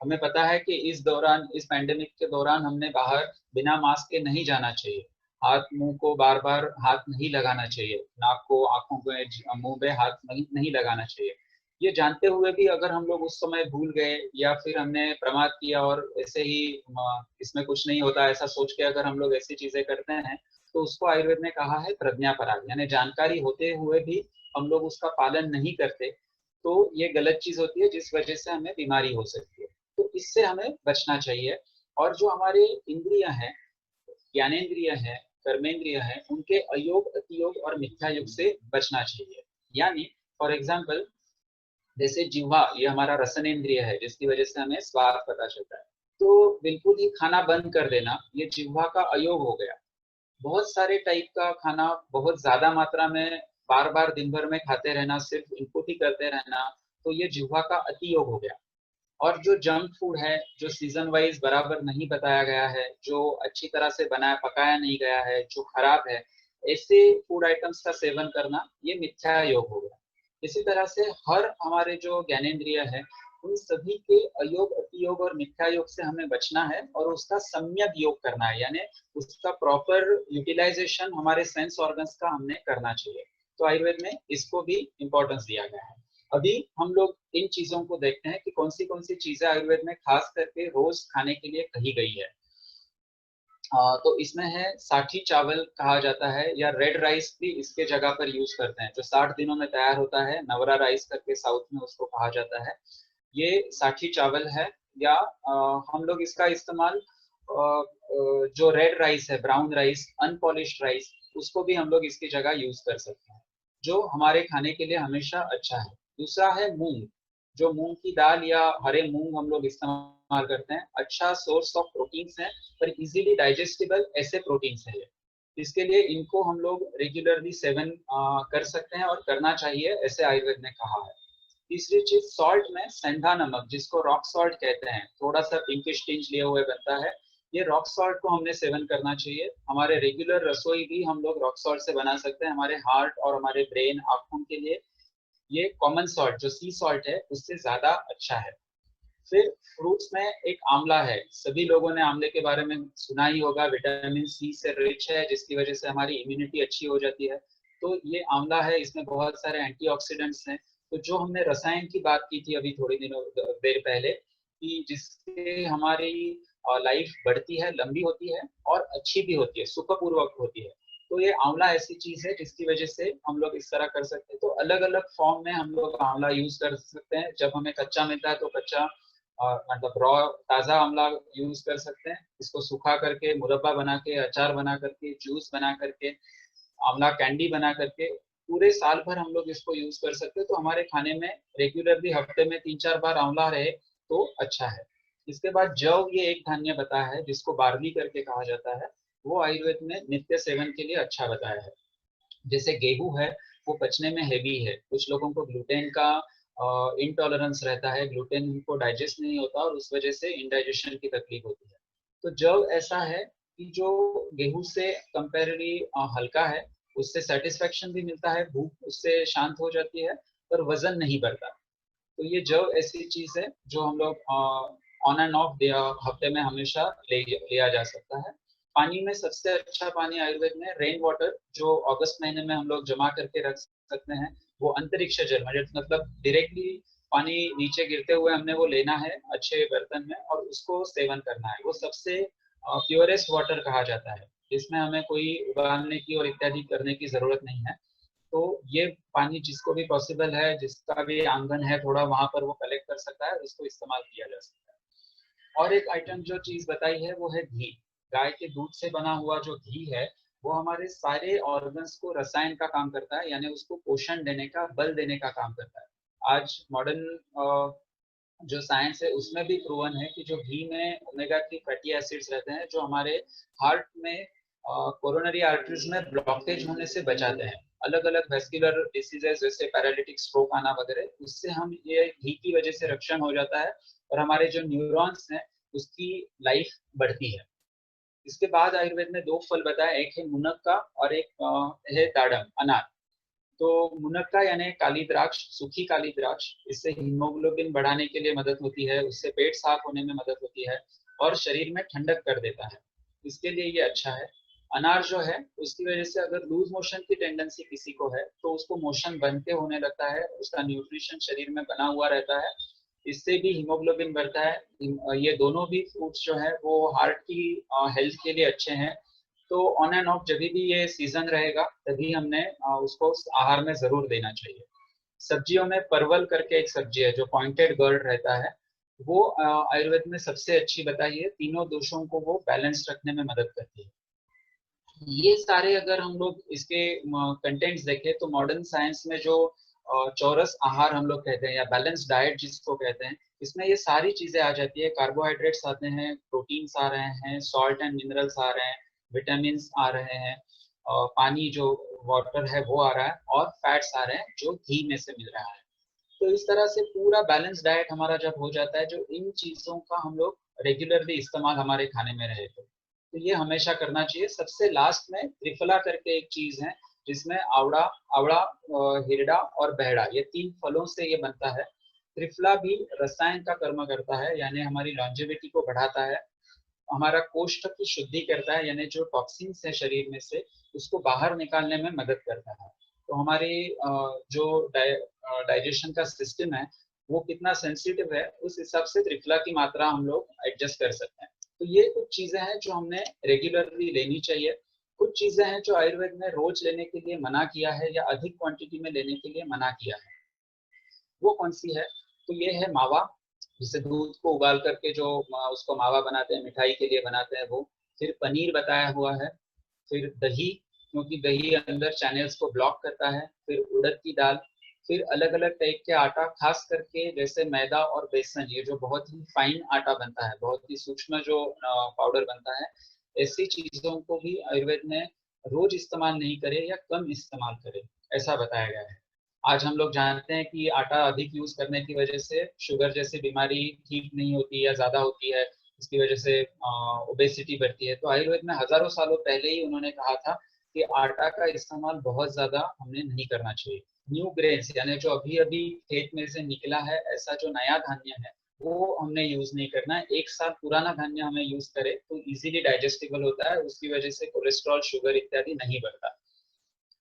हमें पता है कि इस दौरान, इस पैंडेमिक के दौरान हमने बाहर बिना मास्क के नहीं जाना चाहिए, हाथ मुंह को बार बार हाथ नहीं लगाना चाहिए, नाक को, आंखों को, मुंह पे हाथ नहीं लगाना चाहिए। ये जानते हुए भी अगर हम लोग उस समय भूल गए या फिर हमने प्रमाद किया और ऐसे ही इसमें कुछ नहीं होता ऐसा सोच के अगर हम लोग ऐसी चीजें करते हैं, तो उसको आयुर्वेद ने कहा है प्रज्ञापराध, यानी जानकारी होते हुए भी हम लोग उसका पालन नहीं करते, तो ये गलत चीज होती है जिस वजह से हमें बीमारी हो सकती है। तो इससे हमें बचना चाहिए। और जो हमारे इंद्रियां हैं, ज्ञानेन्द्रिय है, कर्मेंद्रिय है, उनके अयोग, अतियोग और मिथ्या योग से बचना चाहिए। यानी फॉर एग्जाम्पल, जैसे जिह्वा, ये हमारा रसनेन्द्रिय है जिसकी वजह से हमें स्वाद पता चलता है, तो बिल्कुल ही खाना बंद कर देना ये जिह्वा का अयोग हो गया। बहुत सारे टाइप का खाना बहुत ज्यादा मात्रा में बार बार दिन भर में खाते रहना, सिर्फ इनपुट ही करते रहना, तो ये जिह्वा का अति योग हो गया। और जो जंक फूड है, जो सीजन वाइज बराबर नहीं बताया गया है, जो अच्छी तरह से बनाया पकाया नहीं गया है, जो खराब है, ऐसे फूड आइटम्स का सेवन करना ये मिथ्या योग हो गया। इसी तरह से हर हमारे जो ज्ञानेन्द्रिय है, उन सभी के अयोग, अतियोग और मिथ्या योग से हमें बचना है और उसका सम्यक योग करना है, यानी उसका प्रॉपर यूटिलाइजेशन हमारे सेंस ऑर्गन्स का हमने करना चाहिए। तो आयुर्वेद में इसको भी इम्पोर्टेंस दिया गया है। अभी हम लोग इन चीजों को देखते हैं कि कौन सी चीजें आयुर्वेद में खास करके रोज खाने के लिए कही गई है। तो इसमें है साठी चावल कहा जाता है, या रेड राइस भी इसके जगह पर यूज करते हैं, जो 60 दिनों में तैयार होता है, नवरा राइस करके साउथ में उसको कहा जाता है। ये साठी चावल है। या हम लोग इसका इस्तेमाल जो रेड राइस है, ब्राउन राइस, अनपॉलिश्ड राइस, उसको भी हम लोग इसकी जगह यूज कर सकते हैं, जो हमारे खाने के लिए हमेशा अच्छा है। दूसरा है मूंग, जो मूंग की दाल या हरे मूंग हम लोग इस्तेमाल करते हैं, अच्छा सोर्स ऑफ प्रोटीन्स है, पर इजीली डाइजेस्टिबल ऐसे प्रोटीन्स है ये। इसके लिए इनको हम लोग रेगुलरली सेवन कर सकते हैं और करना चाहिए, ऐसे आयुर्वेद ने कहा है। तीसरी चीज, सॉल्ट में सेंधा नमक, जिसको रॉक सॉल्ट कहते हैं, थोड़ा सा पिंकिश टिंज लिए हुए बनता है, ये रॉक सॉल्ट को हमने सेवन करना चाहिए। हमारे रेगुलर रसोई भी हम लोग रॉक सॉल्ट से बना सकते हैं, हमारे हार्ट और हमारे ब्रेन, आंखों के लिए ये कॉमन सॉल्ट जो सी सॉल्ट है उससे ज्यादा अच्छा है। फिर फ्रूट्स में एक आंवला है, सभी लोगों ने आंवले के बारे में सुना ही होगा, विटामिन सी से रिच है जिसकी वजह से हमारी इम्यूनिटी अच्छी हो जाती है। तो ये आंवला है, इसमें बहुत सारे एंटीऑक्सीडेंट्स हैं तो जो हमने रसायन की बात की थी अभी थोड़ी देर पहले, कि जिससे हमारी लाइफ बढ़ती है, लंबी होती है और अच्छी भी होती है, सुखपूर्वक होती है। तो ये आंवला ऐसी चीज है जिसकी वजह से हम लोग इस तरह कर सकते हैं। तो अलग अलग फॉर्म में हम लोग आंवला यूज कर सकते हैं। जब हमें कच्चा मिलता है तो कच्चा, मतलब रॉ ताजा आंवला यूज कर सकते हैं। इसको सुखा करके मुरब्बा बना के, अचार बना करके, जूस बना करके, आंवला कैंडी बना करके पूरे साल भर हम लोग इसको यूज कर सकते हैं। तो हमारे खाने में रेगुलरली हफ्ते में 3-4 बार आंवला रहे तो अच्छा है। इसके बाद जव, ये एक धान्य बताया है जिसको बार्ली करके कहा जाता है, वो आयुर्वेद में नित्य सेवन के लिए अच्छा बताया है। जैसे गेहूं है, वो पचने में हेवी है, कुछ लोगों को ग्लूटेन का इंटॉलरेंस रहता है, ग्लूटेन उनको डाइजेस्ट नहीं होता और उस वजह से इंडाइजेशन की तकलीफ होती है। तो जव ऐसा है कि जो गेहूं से कंपेरेटिवली हल्का है, उससे सेटिस्फेक्शन भी मिलता है, भूख उससे शांत हो जाती है, पर वजन नहीं बढ़ता। तो ये जव ऐसी चीज है जो हम लोग ऑन एंड ऑफ हफ्ते में हमेशा लिया जा सकता है। पानी में सबसे अच्छा पानी आयुर्वेद में रेन वाटर, जो अगस्त महीने में हम लोग जमा करके रख सकते हैं, वो अंतरिक्ष जल, मतलब डायरेक्टली पानी नीचे गिरते हुए हमने वो लेना है अच्छे बर्तन में और उसको सेवन करना है। वो सबसे प्योरेस्ट वाटर कहा जाता है, जिसमें हमें कोई उबालने की और इत्यादि करने की जरूरत नहीं है। तो ये पानी जिसको भी पॉसिबल है, जिसका भी आंगन है थोड़ा, वहां पर वो कलेक्ट कर सकता है, उसको इस्तेमाल किया जा सकता है। और एक आइटम जो चीज बताई है वो है घी। गाय के दूध से बना हुआ जो घी है, वो हमारे सारे ऑर्गन्स को रसायन का काम करता है, यानी उसको पोषण देने का, बल देने का काम करता है। आज मॉडर्न जो साइंस है उसमें भी प्रूवन है कि जो घी में ओमेगा 3 फैटी एसिड्स रहते हैं, जो हमारे हार्ट में कोरोनरी आर्टरीज में ब्लॉकेज होने से बचाते हैं। अलग अलग वेस्कुलर डिसीजेस जैसे पैरालिटिक स्ट्रोक आना वगैरह, उससे हम ये घी की वजह से रक्षण हो जाता है और हमारे जो न्यूरॉन्स हैं उसकी लाइफ बढ़ती है। इसके बाद आयुर्वेद ने 2 फल बताया, एक है मुनक्का और एक है दाडम, अनार। तो मुनक्का यानी काली द्राक्ष, सूखी काली द्राक्ष, इससे हीमोग्लोबिन बढ़ाने के लिए मदद होती है, उससे पेट साफ होने में मदद होती है और शरीर में ठंडक कर देता है, इसके लिए ये अच्छा है। अनार जो है, उसकी वजह से अगर लूज मोशन की टेंडेंसी किसी को है तो उसको मोशन बनते होने लगता है, उसका न्यूट्रिशन शरीर में बना हुआ रहता है, इससे भी हीमोग्लोबिन बढ़ता है। ये दोनों भी फ्रूट्स जो है वो हार्ट की हेल्थ के लिए अच्छे हैं। तो ऑन एंड ऑफ जब भी ये सीजन रहेगा तभी हमने उसको आहार में जरूर देना चाहिए। सब्जियों में परवल करके एक सब्जी है जो पॉइंटेड गर्ड रहता है, वो आयुर्वेद में सबसे अच्छी बताई है, तीनों दोषों को वो बैलेंस रखने में मदद करती है। ये सारे अगर हम लोग इसके कंटेंट्स देखें तो मॉडर्न साइंस में जो चौरस आहार हम लोग कहते हैं या बैलेंस डाइट जिसको कहते हैं, इसमें ये सारी चीजें आ जाती है। कार्बोहाइड्रेट्स आते हैं, प्रोटीन्स आ रहे हैं, सॉल्ट एंड मिनरल्स आ रहे हैं, विटामिन आ रहे हैं, पानी जो वाटर है वो आ रहा है, और फैट्स आ रहे हैं जो घी में से मिल रहा है। तो इस तरह से पूरा बैलेंस डाइट हमारा जब हो जाता है, जो इन चीजों का हम लोग रेगुलरली इस्तेमाल हमारे खाने में रहे तो ये हमेशा करना चाहिए। सबसे लास्ट में त्रिफला करके एक चीज है, जिसमें आवड़ा आवड़ा हिरडा और बहड़ा, ये 3 फलों से ये बनता है। त्रिफला भी रसायन का कर्म करता है, यानी हमारी लॉन्जेविटी को बढ़ाता है, हमारा कोष्ठ की शुद्धि करता है, यानी जो टॉक्सिन्स है शरीर में से उसको बाहर निकालने में मदद करता है। तो हमारी जो डाइजेशन का सिस्टम है वो कितना सेंसिटिव है, उस हिसाब से त्रिफला की मात्रा हम लोग एडजस्ट कर सकते हैं। तो ये कुछ चीजें हैं जो हमने रेगुलरली लेनी चाहिए। कुछ चीजें हैं जो आयुर्वेद में रोज लेने के लिए मना किया है या अधिक क्वांटिटी में लेने के लिए मना किया है। वो कौन सी है? तो ये है मावा, जिसे दूध को उबाल करके जो उसको मावा बनाते हैं, मिठाई के लिए बनाते हैं वो। फिर पनीर बताया हुआ है। फिर दही, क्योंकि दही अंदर चैनल्स को ब्लॉक करता है। फिर उड़द की दाल। फिर अलग अलग टाइप के आटा, खास करके जैसे मैदा और बेसन, ये जो बहुत ही फाइन आटा बनता है, बहुत ही सूक्ष्म जो पाउडर बनता है, ऐसी चीजों को भी आयुर्वेद में रोज इस्तेमाल नहीं करे या कम इस्तेमाल करे, ऐसा बताया गया है। आज हम लोग जानते हैं कि आटा अधिक यूज करने की वजह से शुगर जैसी बीमारी ठीक नहीं होती या ज्यादा होती है, इसकी वजह से ओबेसिटी बढ़ती है। तो आयुर्वेद में हजारों सालों पहले ही उन्होंने कहा था कि आटा का इस्तेमाल बहुत ज्यादा हमने नहीं करना चाहिए। न्यू ग्रेन्स, यानी जो अभी अभी खेत में से निकला है, ऐसा जो नया धान्य है वो हमने यूज नहीं करना है। 1 साल पुराना धान्य हमें यूज करे तो इजीली डाइजेस्टिबल होता है, उसकी वजह से कोलेस्ट्रॉल, शुगर इत्यादि नहीं बढ़ता।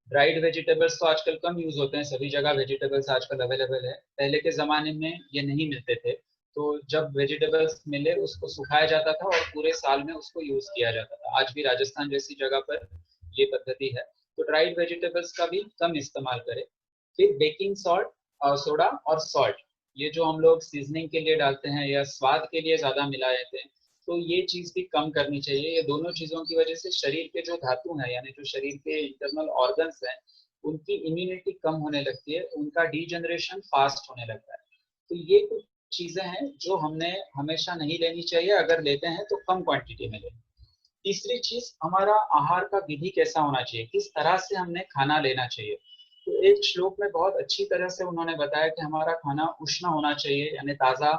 ड्राइड वेजिटेबल्स तो आजकल कम यूज होते हैं, सभी जगह वेजिटेबल्स आजकल अवेलेबल है। पहले के जमाने में ये नहीं मिलते थे, तो जब वेजिटेबल्स मिले उसको सुखाया जाता था और पूरे साल में उसको यूज किया जाता था। आज भी राजस्थान जैसी जगह पर ये पद्धति है, तो ड्राइड वेजिटेबल्स का भी कम इस्तेमाल करें। फिर बेकिंग सॉल्ट, सोडा और सॉल्ट, ये जो हम लोग सीजनिंग के लिए डालते हैं या स्वाद के लिए ज्यादा मिलाए थे, तो ये चीज भी कम करनी चाहिए। ये दोनों चीजों की वजह से शरीर के जो धातु हैं, यानी जो शरीर के इंटरनल ऑर्गन्स हैं, उनकी इम्यूनिटी कम होने लगती है, उनका डीजनरेशन फास्ट होने लगता है। तो ये कुछ चीजें हैं जो हमने हमेशा नहीं लेनी चाहिए, अगर लेते हैं तो कम क्वांटिटी में लें। तीसरी चीज, हमारा आहार का विधि कैसा होना चाहिए, किस तरह से हमने खाना लेना चाहिए। तो एक श्लोक में बहुत अच्छी तरह से उन्होंने बताया कि हमारा खाना उष्ण होना चाहिए, यानी ताज़ा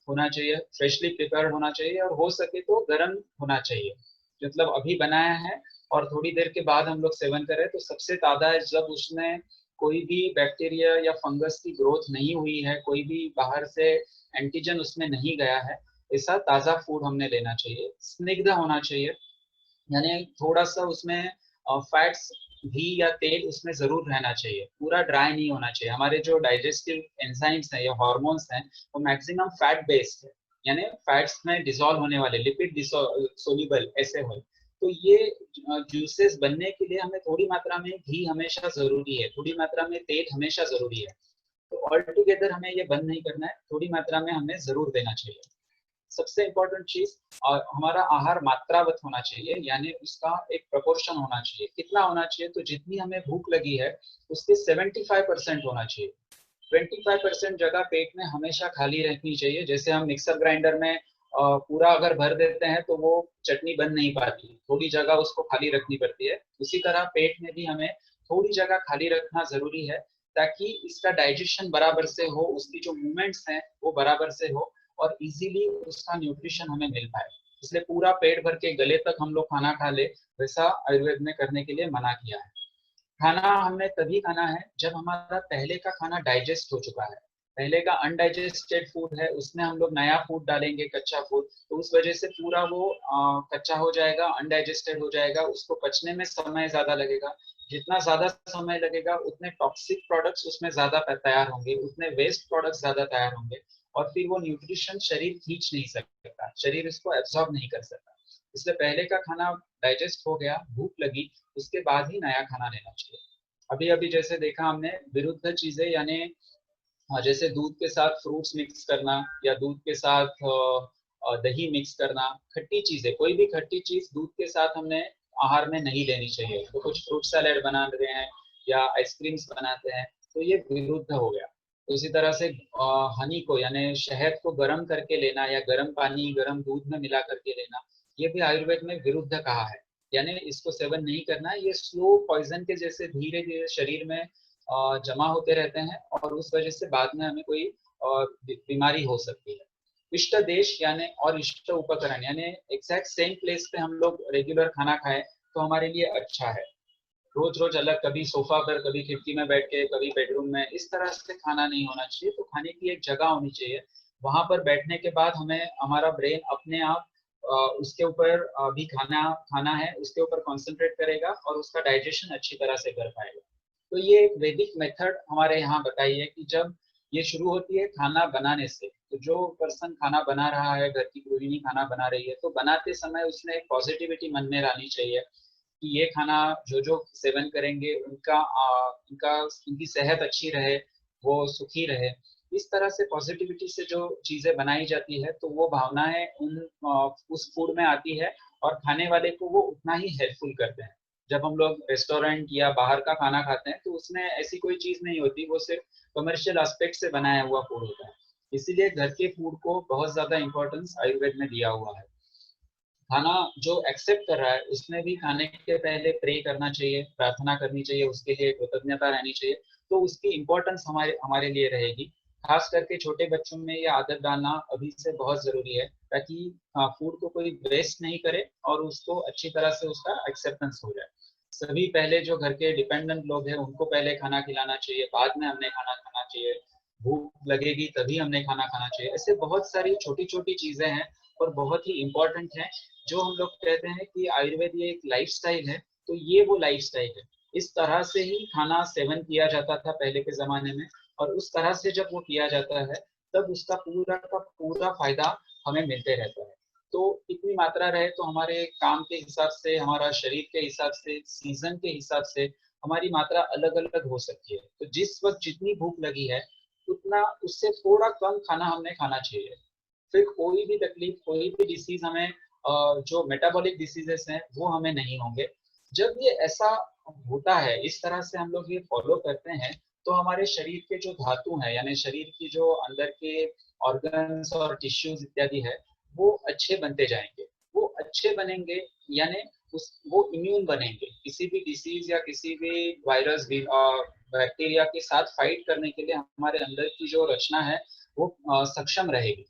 होना चाहिए, फ्रेशली प्रिपेयर्ड होना चाहिए, और हो सके तो गर्म होना चाहिए। मतलब अभी बनाया है और थोड़ी देर के बाद हम लोग सेवन करें तो सबसे ताज़ा है, जब उसमें कोई भी बैक्टीरिया या फंगस की ग्रोथ नहीं हुई है, कोई भी बाहर से एंटीजन उसमें नहीं गया है, ऐसा ताज़ा फूड हमने लेना चाहिए। स्निग्ध होना चाहिए, यानी थोड़ा सा उसमें फैट्स, घी या तेल उसमें जरूर रहना चाहिए, पूरा ड्राई नहीं होना चाहिए। हमारे जो डाइजेस्टिव एंजाइम्स हैं या हार्मोन्स हैं, वो मैक्सिमम फैट बेस्ड है, यानी फैट्स में डिसॉल्व होने वाले, लिपिड सोल्यूबल ऐसे हो। तो ये जूसेस बनने के लिए हमें थोड़ी मात्रा में घी हमेशा जरूरी है, थोड़ी मात्रा में तेल हमेशा जरूरी है। तो ऑल टुगेदर हमें ये बंद नहीं करना है, थोड़ी मात्रा में हमें जरूर देना चाहिए। सबसे इम्पोर्टेंट चीज, और हमारा आहार मात्रावत होना चाहिए, यानी उसका एक प्रोपोर्शन होना चाहिए। कितना होना चाहिए, तो जितनी हमें भूख लगी है उसके 75% होना चाहिए। 25% जगह पेट में हमेशा खाली रखनी चाहिए। जैसे हम मिक्सर ग्राइंडर में पूरा अगर भर देते हैं तो वो चटनी बन नहीं पाती, थोड़ी जगह उसको खाली रखनी पड़ती है। उसी तरह पेट में भी हमें थोड़ी जगह खाली रखना जरूरी है, ताकि इसका डाइजेशन बराबर से हो, उसकी जो मूवमेंट्स हैं वो बराबर से हो, और इजीली उसका न्यूट्रिशन हमें मिल पाए। इसलिए पूरा पेट भर के गले तक हम लोग खाना खा ले, वैसा आयुर्वेद में करने के लिए मना किया है। खाना हमने तभी खाना है जब हमारा पहले का खाना डाइजेस्ट हो चुका है। पहले का अनडाइजेस्टेड फूड है, उसमें हम लोग नया फूड डालेंगे, कच्चा फूड, तो उस वजह से पूरा वो कच्चा हो जाएगा, अनडाइजेस्टेड हो जाएगा, उसको पचने में समय ज्यादा लगेगा। जितना ज्यादा समय लगेगा उतने टॉक्सिक प्रोडक्ट्स उसमें ज्यादा तैयार होंगे, उतने वेस्ट प्रोडक्ट्स ज्यादा तैयार होंगे, और फिर वो न्यूट्रिशन शरीर खींच नहीं सकता, शरीर इसको एब्जॉर्ब नहीं कर सकता। इसलिए पहले का खाना डाइजेस्ट हो गया, भूख लगी, उसके बाद ही नया खाना लेना चाहिए। अभी अभी जैसे देखा हमने विरुद्ध चीजें, यानी जैसे दूध के साथ फ्रूट्स मिक्स करना, या दूध के साथ दही मिक्स करना, खट्टी चीजें, कोई भी खट्टी चीज दूध के साथ हमने आहार में नहीं लेनी चाहिए। तो कुछ फ्रूट सैलेड बना रहे हैं या आइसक्रीम्स बनाते हैं, तो ये विरुद्ध हो गया। तो इसी तरह से हनी को, यानी शहद को गर्म करके लेना, या गर्म पानी गर्म दूध में मिला करके लेना, ये भी आयुर्वेद में विरुद्ध कहा है। यानी इसको सेवन नहीं करना है, ये स्लो पॉइजन के जैसे धीरे धीरे शरीर में जमा होते रहते हैं, और उस वजह से बाद में हमें कोई बीमारी हो सकती है। इष्ट देश यानी और इष्ट उपकरण, यानी एग्जैक्ट सेम प्लेस पे हम लोग रेगुलर खाना खाएं तो हमारे लिए अच्छा है। रोज रोज अलग, कभी सोफा पर, कभी खिड़की में बैठ के, कभी बेडरूम में, इस तरह से खाना नहीं होना चाहिए। तो खाने की एक जगह होनी चाहिए, वहां पर बैठने के बाद हमें हमारा ब्रेन अपने आप उसके ऊपर भी खाना खाना है उसके ऊपर कंसंट्रेट करेगा, और उसका डाइजेशन अच्छी तरह से कर पाएगा। तो ये एक वैदिक मेथड हमारे यहाँ बताई है कि जब ये शुरू होती है खाना बनाने से, तो जो पर्सन खाना बना रहा है, घर की गृहिणी खाना बना रही है, तो बनाते समय उसने एक पॉजिटिविटी मन में लानी चाहिए कि ये खाना जो जो सेवन करेंगे उनकी सेहत अच्छी रहे, वो सुखी रहे। इस तरह से पॉजिटिविटी से जो चीजें बनाई जाती है, तो वो भावनाएं उस फूड में आती है, और खाने वाले को वो उतना ही हेल्पफुल करते हैं। जब हम लोग रेस्टोरेंट या बाहर का खाना खाते हैं तो उसमें ऐसी कोई चीज नहीं होती, वो सिर्फ कमर्शियल एस्पेक्ट से बनाया हुआ फूड होता है। इसीलिए घर के फूड को बहुत ज्यादा इंपॉर्टेंस आयुर्वेद में दिया हुआ है। खाना जो एक्सेप्ट कर रहा है उसमें भी खाने के पहले प्रे करना चाहिए, प्रार्थना करनी चाहिए, उसके लिए कृतज्ञता रहनी चाहिए, तो उसकी इम्पोर्टेंस हमारे हमारे लिए रहेगी। खास करके छोटे बच्चों में ये आदत डालना अभी से बहुत जरूरी है, ताकि फूड को कोई वेस्ट नहीं करे और उसको अच्छी तरह से उसका एक्सेप्टेंस हो जाए। सभी पहले जो घर के डिपेंडेंट लोग हैं उनको पहले खाना खिलाना चाहिए, बाद में हमने खाना खाना चाहिए। भूख लगेगी तभी हमने खाना खाना चाहिए। ऐसे बहुत सारी छोटी छोटी चीजें हैं और बहुत ही इम्पोर्टेंट है। जो हम लोग कहते हैं कि आयुर्वेद ये एक लाइफस्टाइल है, तो ये वो लाइफस्टाइल है। इस तरह से ही खाना सेवन किया जाता था पहले के जमाने में, और उस तरह से जब वो किया जाता है तब उसका पूरा का पूरा फायदा हमें मिलते रहता है। तो इतनी मात्रा रहे तो हमारे काम के हिसाब से, हमारा शरीर के हिसाब से, सीजन के हिसाब से हमारी मात्रा अलग अलग हो सकती है। तो जिस वक्त जितनी भूख लगी है उतना, उससे थोड़ा कम खाना हमने खाना चाहिए। फिर कोई भी तकलीफ, कोई भी डिसीज हमें जो मेटाबॉलिक डिसीजेस हैं वो हमें नहीं होंगे। जब ये ऐसा होता है, इस तरह से हम लोग ये फॉलो करते हैं, तो हमारे शरीर के जो धातु हैं, यानी शरीर की जो अंदर के ऑर्गन्स और टिश्यूज इत्यादि है, वो अच्छे बनते जाएंगे। वो अच्छे बनेंगे यानी वो इम्यून बनेंगे, किसी भी डिसीज या किसी भी वायरस भी बैक्टीरिया के साथ फाइट करने के लिए हमारे अंदर की जो रचना है वो सक्षम रहेगी।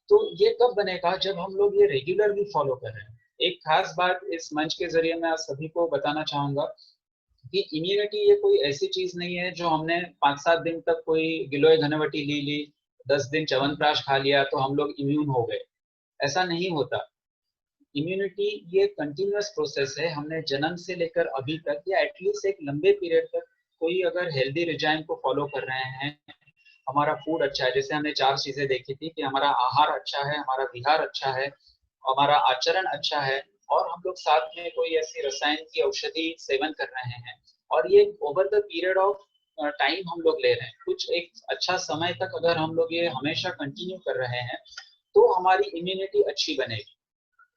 तो ये कब बनेगा, जब हम लोग ये रेगुलरली फॉलो कर रहे हैं। एक खास बात इस मंच के जरिए मैं आप सभी को बताना चाहूंगा कि इम्यूनिटी ये कोई ऐसी चीज नहीं है जो हमने 5-7 दिन तक कोई गिलोय घनवटी ली, 10 दिन च्यवनप्राश खा लिया तो हम लोग इम्यून हो गए। ऐसा नहीं होता। इम्यूनिटी ये कंटिन्यूअस प्रोसेस है। हमने जन्म से लेकर अभी तक, या एटलीस्ट एक लंबे पीरियड तक, कोई अगर हेल्दी रिजाइम को फॉलो कर रहे हैं, हमारा फूड अच्छा है, जैसे हमने 4 चीजें देखी थी कि हमारा आहार अच्छा है, हमारा विहार अच्छा है, हमारा आचरण अच्छा है, और हम लोग साथ में कोई ऐसी रसायन की औषधि सेवन कर रहे हैं, और ये over the period of time हम लोग ले रहे हैं, कुछ एक अच्छा समय तक अगर हम लोग ये हमेशा कंटिन्यू कर रहे हैं, तो हमारी इम्यूनिटी अच्छी बनेगी।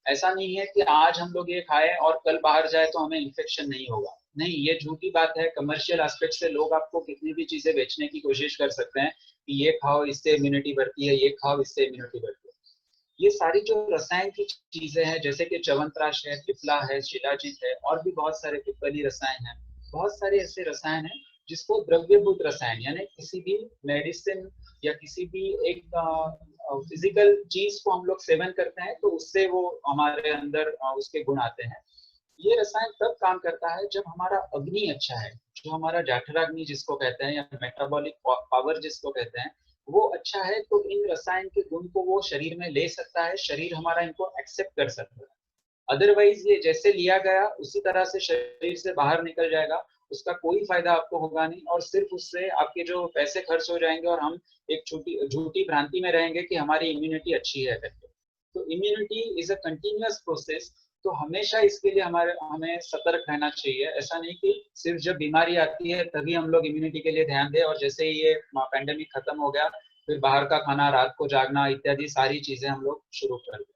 ऐसा नहीं है कि आज हम लोग ये खाएं और कल बाहर जाए तो हमें इन्फेक्शन नहीं होगा। नहीं, ये झूठी बात है। कमर्शियल एस्पेक्ट से लोग आपको कितनी भी चीजें बेचने की कोशिश कर सकते हैं कि ये खाओ इससे इम्यूनिटी बढ़ती है, ये खाओ इससे इम्यूनिटी बढ़ती है। ये सारी जो रसायन की चीजें हैं, जैसे कि च्यवनप्राश है, त्रिफला है, शिलाजीत है, और भी बहुत सारे पिप्पली रसायन है, बहुत सारे ऐसे रसायन है जिसको द्रव्यभूत रसायन, यानी किसी भी मेडिसिन या किसी भी एक फिजिकल चीज को हम लोग सेवन करते हैं तो उससे वो हमारे अंदर उसके गुण आते हैं। ये रसायन तब काम करता है जब हमारा अग्नि अच्छा है, जो हमारा जाठराग्नि जिसको कहते हैं, या मेटाबॉलिक पावर जिसको कहते हैं, वो अच्छा है, तो इन रसायन के गुण को वो शरीर में ले सकता है, शरीर हमारा इनको एक्सेप्ट कर सकता है। अदरवाइज ये जैसे लिया गया उसी तरह से शरीर से बाहर निकल जाएगा, उसका कोई फायदा आपको होगा नहीं, और सिर्फ उससे आपके जो पैसे खर्च हो जाएंगे, और हम एक छोटी झूठी भ्रांति में रहेंगे कि हमारी इम्यूनिटी अच्छी है करके। तो immunity is a continuous process. तो हमेशा इसके लिए हमें सतर्क रहना चाहिए। ऐसा नहीं कि सिर्फ जब बीमारी आती है तभी हम लोग इम्यूनिटी के लिए ध्यान दें, और जैसे ही ये पैंडेमिक खत्म हो गया फिर बाहर का खाना, रात को जागना इत्यादि सारी चीजें हम लोग शुरू कर दें।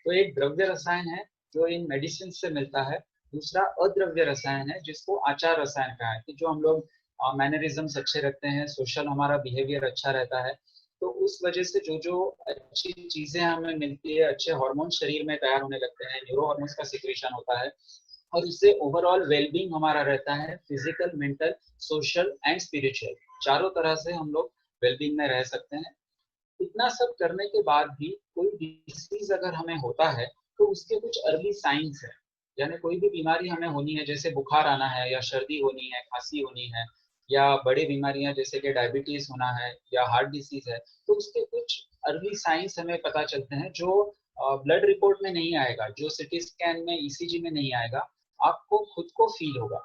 तो एक द्रव्य रसायन है जो इन मेडिसिन से मिलता है। दूसरा अद्रव्य रसायन है जिसको आचार रसायन कहा है, कि जो हम लोग मैनरिज्म्स अच्छे रखते हैं, सोशल हमारा बिहेवियर अच्छा रहता है, तो उस वजह से जो जो अच्छी चीजें हमें मिलती है, अच्छे हार्मोन शरीर में तैयार होने लगते हैं, न्यूरो हार्मोन्स का सिक्रेशन होता है, और उससे ओवरऑल वेलबींग हमारा रहता है, physical, mental, social and spiritual, चारों तरह से हम लोग वेलबींग में रह सकते हैं। इतना सब करने के बाद भी कोई डिसीज अगर हमें होता है तो उसके कुछ अर्ली साइंस है, यानी कोई भी बीमारी हमें होनी है, जैसे बुखार आना है, या सर्दी होनी है, खांसी होनी है, या बड़ी बीमारियां जैसे कि डायबिटीज होना है, या हार्ट डिसीज है, तो उसके कुछ अर्ली साइंस हमें पता चलते हैं जो ब्लड रिपोर्ट में नहीं आएगा, जो सिटी स्कैन में, ईसीजी में नहीं आएगा। आपको खुद को फील होगा,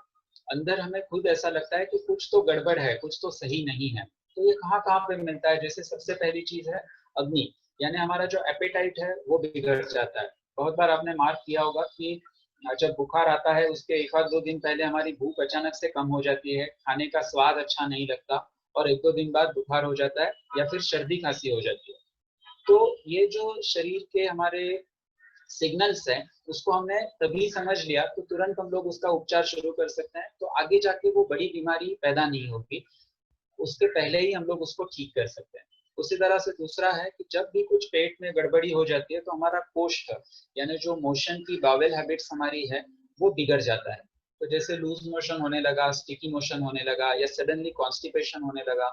अंदर हमें खुद ऐसा लगता है कि कुछ तो गड़बड़ है, कुछ तो सही नहीं है। तो ये कहाँ कहाँ पे मिलता है, जैसे सबसे पहली चीज है अग्नि, यानी हमारा जो एपेटाइट है वो बिगड़ जाता है। बहुत बार आपने मार्क किया होगा कि जब बुखार आता है उसके 1-2 दिन पहले हमारी भूख अचानक से कम हो जाती है, खाने का स्वाद अच्छा नहीं लगता, और 1-2 दिन बाद बुखार हो जाता है, या फिर सर्दी खांसी हो जाती है। तो ये जो शरीर के हमारे सिग्नल्स है, उसको हमने तभी समझ लिया तो तुरंत हम लोग उसका उपचार शुरू कर सकते हैं, तो आगे जाके वो बड़ी बीमारी पैदा नहीं होगी, उसके पहले ही हम लोग उसको ठीक कर सकते हैं। उसी तरह से दूसरा है कि जब भी कुछ पेट में गड़बड़ी हो जाती है तो हमारा कोष्ठ, यानी जो मोशन की बावेल हैबिट्स हमारी है, वो बिगड़ जाता है। तो जैसे लूज मोशन होने लगा, स्टिकी मोशन होने लगा, या सडनली कॉन्स्टिपेशन होने लगा,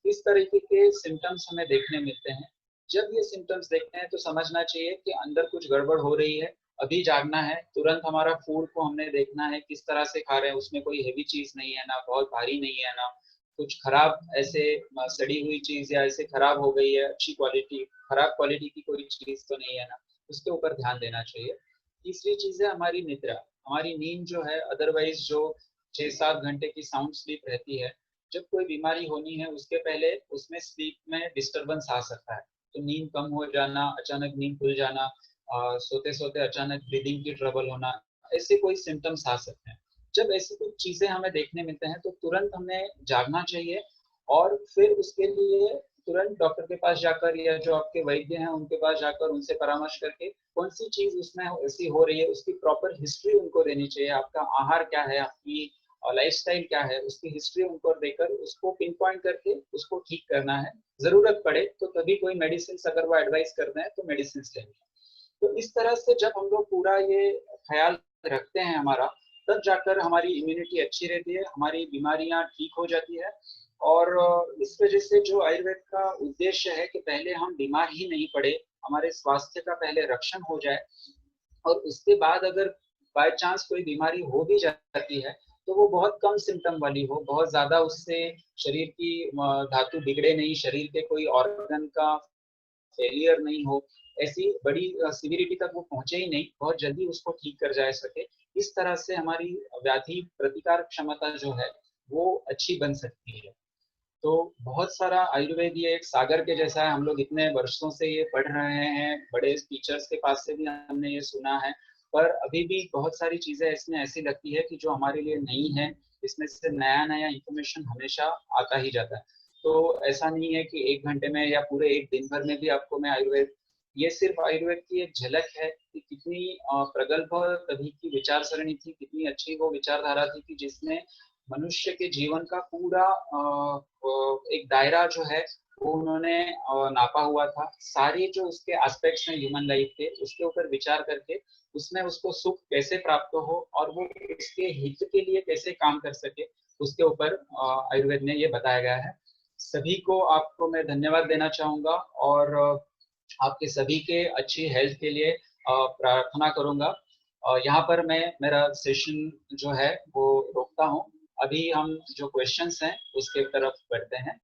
इस तरीके के सिम्टम्स हमें देखने मिलते हैं। जब ये सिम्टम्स देखते हैं तो समझना चाहिए कि अंदर कुछ गड़बड़ हो रही है, अभी जागना है, तुरंत हमारा फूड को हमने देखना है किस तरह से खा रहे हैं, उसमें कोई हेवी चीज नहीं है ना, बहुत भारी नहीं है ना, कुछ खराब ऐसे सड़ी हुई चीज या ऐसे खराब हो गई है, अच्छी क्वालिटी, खराब क्वालिटी की कोई चीज तो नहीं है ना, उसके ऊपर ध्यान देना चाहिए। तीसरी चीज है हमारी निद्रा। हमारी नींद जो है अदरवाइज जो 6-7 घंटे की साउंड स्लीप रहती है, जब कोई बीमारी होनी है उसके पहले उसमें स्लीप में डिस्टरबेंस आ सकता है। तो नींद कम हो जाना, अचानक नींद खुल जाना, सोते सोते अचानक ब्रीदिंग की ट्रबल होना, ऐसे कोई सिम्टम्स आ सकते हैं। जब ऐसी कुछ चीजें हमें देखने मिलते हैं तो तुरंत हमें जागना चाहिए और फिर उसके लिए तुरंत डॉक्टर के पास जाकर या जो आपके वैद्य हैं उनके पास जाकर उनसे परामर्श करके कौन सी चीज उसमें ऐसी हो रही है उसकी प्रॉपर हिस्ट्री उनको देनी चाहिए। आपका आहार क्या है, आपकी लाइफस्टाइल क्या है, उसकी हिस्ट्री उनको देकर उसको पिन पॉइंट करके उसको ठीक करना है। जरूरत पड़े तो तभी कोई मेडिसिन अगर वो एडवाइस करते हैं तो मेडिसिन लेनी है। तो इस तरह से जब हम लोग पूरा ये ख्याल रखते हैं हमारा, तब जाकर हमारी इम्यूनिटी अच्छी रहती है, हमारी बीमारियां ठीक हो जाती है। और इस वजह से जो आयुर्वेद का उद्देश्य है कि पहले हम बीमार ही नहीं पड़े, हमारे स्वास्थ्य का पहले रक्षण हो जाए, और उसके बाद अगर बाय चांस कोई बीमारी हो भी जाती है तो वो बहुत कम सिम्टम वाली हो, बहुत ज्यादा उससे शरीर की धातु बिगड़े नहीं, शरीर के कोई ऑर्गन का फेलियर नहीं हो, ऐसी बड़ी सिविरिटी तक वो पहुंचे ही नहीं, बहुत जल्दी उसको ठीक कर जा सके। इस तरह से हमारी व्याधि प्रतिकार क्षमता जो है वो अच्छी बन सकती है। तो बहुत सारा आयुर्वेद ये एक सागर के जैसा है, हम लोग इतने वर्षों से ये पढ़ रहे हैं, बड़े टीचर्स के पास से भी हमने ये सुना है, पर अभी भी बहुत सारी चीजें इसमें ऐसी लगती है कि जो हमारे लिए नई है। इसमें से नया नया इंफॉर्मेशन हमेशा आता ही जाता है। तो ऐसा नहीं है कि 1 घंटे में या पूरे एक दिन भर में भी आपको मैं आयुर्वेद, ये सिर्फ आयुर्वेद की एक झलक है कि कितनी प्रगल्भ तभी की विचार सरणी थी, कितनी अच्छी वो विचारधारा थी कि जिसने मनुष्य के जीवन का पूरा एक दायरा जो है वो उन्होंने नापा हुआ था। सारी जो उसके एस्पेक्ट्स हैं ह्यूमन लाइफ के, उसके ऊपर विचार करके उसमें उसको सुख कैसे प्राप्त हो और वो उसके हित के लिए कैसे काम कर सके, उसके ऊपर आयुर्वेद ने ये बताया गया है। सभी को आपको मैं धन्यवाद देना चाहूंगा और आपके सभी के अच्छी हेल्थ के लिए प्रार्थना करूंगा। यहाँ पर मैं मेरा सेशन जो है वो रोकता हूँ। अभी हम जो क्वेश्चंस हैं उसके तरफ बढ़ते हैं।